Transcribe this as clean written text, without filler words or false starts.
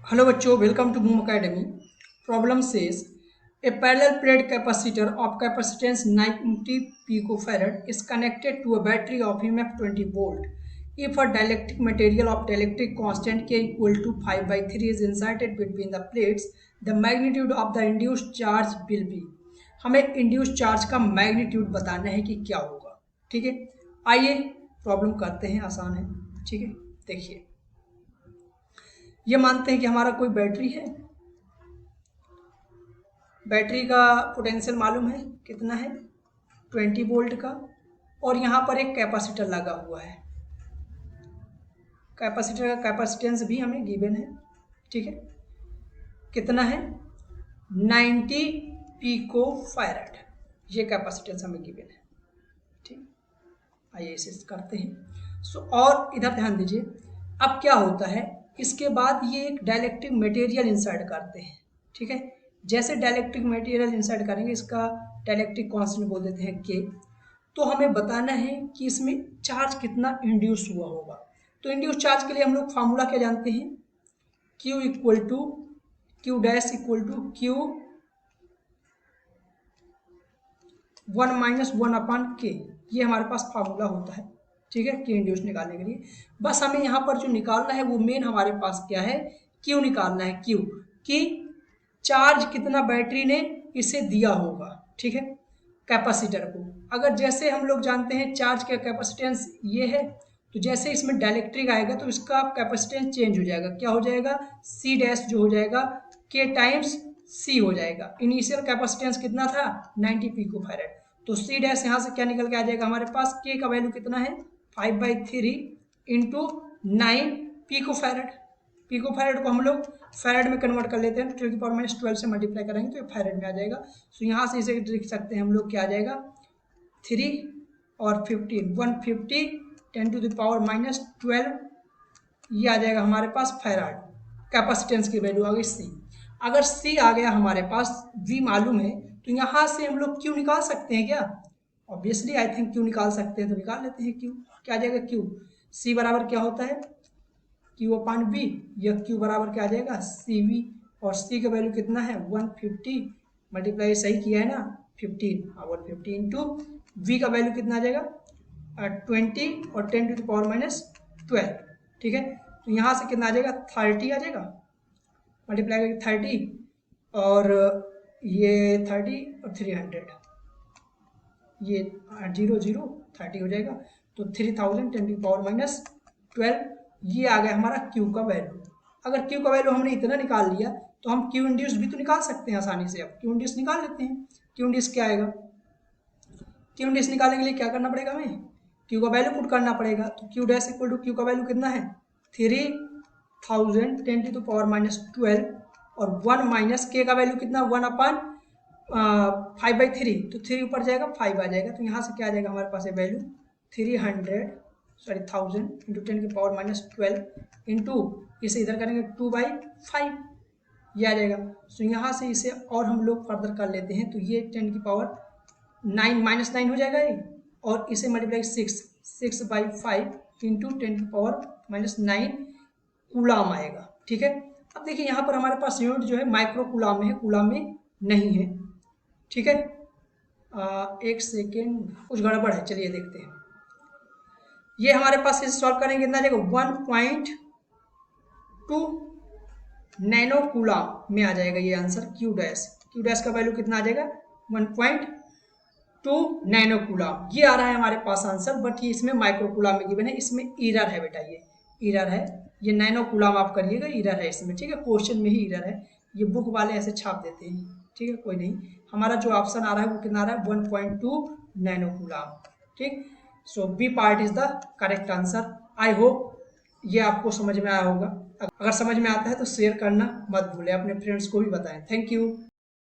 Hello बच्चों, welcome to Boom Academy. Problem says a parallel plate capacitor of capacitance 90 picofarad is connected to a battery of EMF 20 volt. If a dielectric material of dielectric constant K equal to 5 by 3 is inserted between the plates, the magnitude of the induced charge will be। हमें induce charge का magnitude बताना है कि क्या होगा। ठीक है, आइए प्रॉब्लम करते हैं, आसान है। ठीक है, देखिए, ये मानते हैं कि हमारा कोई बैटरी है। बैटरी का पोटेंशियल मालूम है, कितना है, 20 वोल्ट का। और यहाँ पर एक कैपेसिटर लगा हुआ है। कैपेसिटर का कैपेसिटेंस भी हमें गिवन है। ठीक है, कितना है, 90 पिको फैराड, ये कैपेसिटेंस हमें गिवन है। ठीक, आइए इसे करते हैं। और इधर ध्यान दीजिए, अब क्या होता है, इसके बाद ये एक डाइलेक्ट्रिक मटेरियल इंसर्ट करते हैं। ठीक है, जैसे डाइलेक्ट्रिक मटेरियल इंसर्ट करेंगे, इसका डाइलेक्ट्रिक कांस्टेंट बोल देते हैं के। तो हमें बताना है कि इसमें चार्ज कितना इंड्यूस हुआ होगा। तो इंड्यूस चार्ज के लिए हम लोग फार्मूला क्या जानते हैं, Q equal to Q dash equal to Q 1 minus 1 upon के, ये हमारे पास फार्मूला होता है। ठीक है, कि इंड्यूस निकालने के लिए बस हमें यहाँ पर जो निकालना है वो मेन हमारे पास क्या है, क्यू निकालना है। क्यू कि चार्ज कितना बैटरी ने इसे दिया होगा। ठीक है, कैपेसिटर को। अगर जैसे हम लोग जानते हैं चार्ज का कैपेसिटेंस ये है, तो जैसे इसमें डाइलेक्ट्रिक आएगा तो इसका कैपेसिटेंस चेंज हो जाएगा। क्या हो जाएगा, सी डैश जो हो जाएगा के टाइम्स सी हो जाएगा। इनिशियल कैपेसिटेंस कितना था, 90 पिको फैराड। तो सी डैश यहाँ से क्या निकल के आ जाएगा हमारे पास, के का वैल्यू कितना है, 5/3 into 9 pico farad. Pico farad को हम लोग फैराड में कन्वर्ट कर लेते हैं, तो 10⁻12 से मल्टीप्लाई करेंगे तो ये फैराड में आ जाएगा। तो यहाँ से इसे लिख सकते हैं हम लोग, क्या आ जाएगा, 3 और 15, 150 10⁻⁻12, ये आ जाएगा हमारे पास फैराड। कैपेसिटेंस की वैल्यू आ गई सी। अगर सी आ गया हमारे पास, वी मालूम है, तो यहाँ से हम लोग क्यू निकाल सकते हैं क्या, ऑब्वियसली आई थिंक क्यू निकाल सकते हैं, तो निकाल लेते हैं क्यू। क्या आ जाएगा, क्यू सी बराबर क्या होता है, क्यू अपान वी। यह क्यू बराबर क्या आ जाएगा, सी वी। और सी का वैल्यू कितना है, 150 मल्टीप्लाई सही किया है ना, 15, हाँ 150 इंटू वी का वैल्यू कितना आ जाएगा, 20 और 10⁻12। ठीक है, तो यहाँ से कितना आ जाएगा, 30 आ जाएगा, मल्टीप्लाई करके 30 और ये 30 और 300, ये 0 0 30 हो जाएगा। तो 3000 10⁻12, ये आ गया हमारा क्यू का वैल्यू। अगर क्यू का वैल्यू हमने इतना निकाल लिया तो हम क्यू इंड्यूस भी तो निकाल सकते हैं आसानी से। अब क्यू इंड्यूस निकाल लेते हैं। क्यू इंड्यूस क्या आएगा, क्यू इंड्यूस निकालने के लिए क्या करना पड़ेगा, हमें क्यू का वैल्यू पुट करना पड़ेगा। तो Q dash equal to Q का वैल्यू कितना है, 3000 10⁻12 और 1 माइनस के का वैल्यू कितना, 1/5/3, तो 3 ऊपर जाएगा 5 आ जाएगा। तो यहाँ से क्या आ जाएगा हमारे पास, ये वैल्यू 1000 इंटू 10⁻12 इंटू इसे इधर करेंगे 2/5, ये आ जाएगा। तो यहाँ से इसे और हम लोग फर्दर कर लेते हैं, तो ये 10⁻9 -9 हो जाएगा ये, और इसे मल्टीप्लाई 6/5 इंटू 10⁻9 कूलाम आएगा। ठीक है, अब देखिए यहाँ पर हमारे पास यूनिट जो है माइक्रो कूलाम में है, कूलाम में नहीं है। ठीक है, एक सेकेंड, कुछ गड़बड़ है, चलिए देखते हैं। ये हमारे पास इसे सॉल्व करेंगे, कितना आ जाएगा, 1.2 नैनो कूलाम में आ जाएगा ये आंसर। क्यू डैश का वैल्यू कितना आ जाएगा, 1.2 नैनो कूलाम, ये आ रहा है हमारे पास आंसर। बट ये इसमें माइक्रो कूलाम में गिवन है, इसमें ईरर है बेटा, ये ईरर है, ये नैनो कूलाम आप करिएगा, ईरर है इसमें। ठीक है, क्वेश्चन में ही ईरर है, ये बुक वाले ऐसे छाप देते हैं। ठीक है, कोई नहीं, हमारा जो ऑप्शन आ रहा है वो कितना आ रहा है, 1.2 नैनो कूलाम। ठीक, so B part is the correct answer. I hope ये आपको समझ में आया होगा। अगर समझ में आता है तो शेयर करना मत भूलें, अपने फ्रेंड्स को भी बताएं। Thank you.